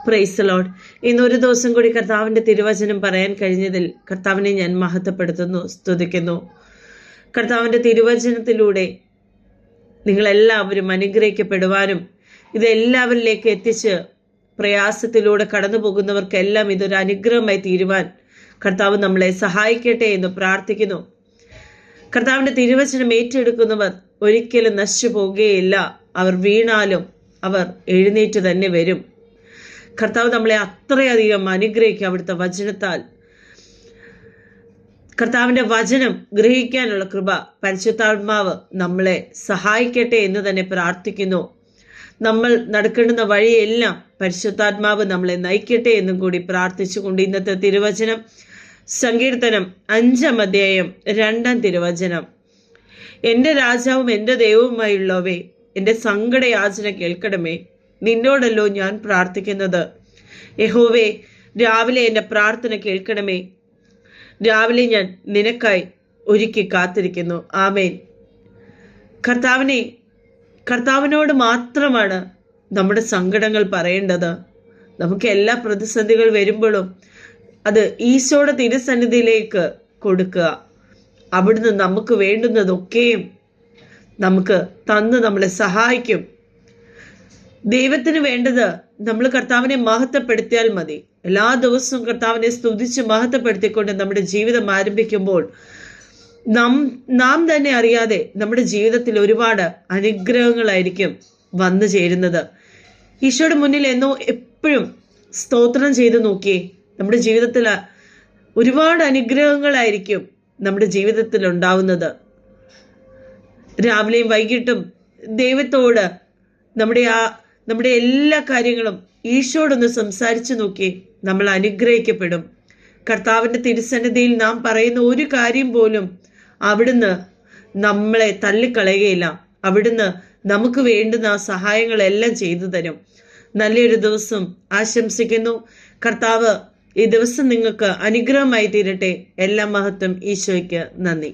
Praise Lord. ഇന്നൊരു ദിവസം കൂടി കർത്താവിന്റെ തിരുവചനം പറയാൻ കഴിഞ്ഞതിൽ കർത്താവിനെ ഞാൻ മഹത്വപ്പെടുത്തുന്നു, സ്തുതിക്കുന്നു. കർത്താവിന്റെ തിരുവചനത്തിലൂടെ നിങ്ങളെല്ലാവരും അനുഗ്രഹിക്കപ്പെടുവാനും ഇതെല്ലാവരിലേക്ക് എത്തിച്ച് പ്രയാസത്തിലൂടെ കടന്നു പോകുന്നവർക്കെല്ലാം ഇതൊരു അനുഗ്രഹമായി തീരുവാൻ കർത്താവ് നമ്മളെ സഹായിക്കട്ടെ എന്ന് പ്രാർത്ഥിക്കുന്നു. കർത്താവിന്റെ തിരുവചനം ഏറ്റെടുക്കുന്നവർ ഒരിക്കലും നശിച്ചു പോകുകയില്ല. അവർ വീണാലും അവർ എഴുന്നേറ്റ് തന്നെ വരും. കർത്താവ് നമ്മളെ അത്രയധികം അനുഗ്രഹിക്കുക അവിടുത്തെ വചനത്താൽ. കർത്താവിന്റെ വചനം ഗ്രഹിക്കാനുള്ള കൃപ പരിശുദ്ധാത്മാവ് നമ്മളെ സഹായിക്കട്ടെ എന്ന് തന്നെ പ്രാർത്ഥിക്കുന്നു. നമ്മൾ നടക്കേണ്ടുന്ന വഴിയെല്ലാം പരിശുദ്ധാത്മാവ് നമ്മളെ നയിക്കട്ടെ എന്നും കൂടി പ്രാർത്ഥിച്ചുകൊണ്ട് ഇന്നത്തെ തിരുവചനം സങ്കീർത്തനം 5-ാം അധ്യായം 2-ാം തിരുവചനം. എൻ്റെ രാജാവും എൻ്റെ ദൈവവുമായുള്ളവേ, എൻ്റെ സങ്കടയാചന കേൾക്കണമേ. നിന്നോടല്ലോ ഞാൻ പ്രാർത്ഥിക്കുന്നത്. യഹോവേ, രാവിലെ എൻ്റെ പ്രാർത്ഥന കേൾക്കണമേ. രാവിലെ ഞാൻ നിനക്കായി ഒരുക്കി കാത്തിരിക്കുന്നു. ആമേൻ. കർത്താവിനോട് മാത്രമാണ് നമ്മുടെ സങ്കടങ്ങൾ പറയേണ്ടത്. നമുക്ക് എല്ലാ പ്രതിസന്ധികൾ വരുമ്പോഴും അത് ഈശോയുടെ തിരുസന്നിധിയിലേക്ക് കൊടുക്കുക. അവിടുന്ന് നമുക്ക് വേണ്ടുന്നതൊക്കെയും നമുക്ക് തന്ന് നമ്മളെ സഹായിക്കും. ദൈവത്തിന് വേണ്ടത് നമ്മൾ കർത്താവിനെ മഹത്വപ്പെടുത്തിയാൽ മതി. എല്ലാ ദിവസവും കർത്താവിനെ സ്തുതിച്ച് മഹത്വപ്പെടുത്തിക്കൊണ്ട് നമ്മുടെ ജീവിതം ആരംഭിക്കുമ്പോൾ നാം തന്നെ അറിയാതെ നമ്മുടെ ജീവിതത്തിൽ ഒരുപാട് അനുഗ്രഹങ്ങളായിരിക്കും വന്നു ചേരുന്നത്. ഈശോയുടെ മുന്നിൽ എപ്പോഴും സ്തോത്രം ചെയ്ത് നോക്കിയേ. നമ്മുടെ ജീവിതത്തിൽ ഒരുപാട് അനുഗ്രഹങ്ങളായിരിക്കും നമ്മുടെ ജീവിതത്തിൽ ഉണ്ടാവുന്നത്. രാവിലെയും വൈകിട്ടും ദൈവത്തോട് നമ്മുടെ എല്ലാ കാര്യങ്ങളും ഈശോയോടൊന്ന് സംസാരിച്ചു നോക്കി, നമ്മൾ അനുഗ്രഹിക്കപ്പെടും. കർത്താവിന്റെ തിരുസന്നിധിയിൽ നാം പറയുന്ന ഒരു കാര്യം പോലും അവിടുന്ന് നമ്മളെ തള്ളിക്കളയുകയില്ല. അവിടുന്ന് നമുക്ക് വേണ്ടുന്ന ആ സഹായങ്ങളെല്ലാം ചെയ്തു തരും. നല്ലൊരു ദിവസം ആശംസിക്കുന്നു. കർത്താവ് ഈ ദിവസം നിങ്ങൾക്ക് അനുഗ്രഹമായി തീരട്ടെ. എല്ലാ മഹത്വം ഈശോയ്ക്ക്. നന്ദി.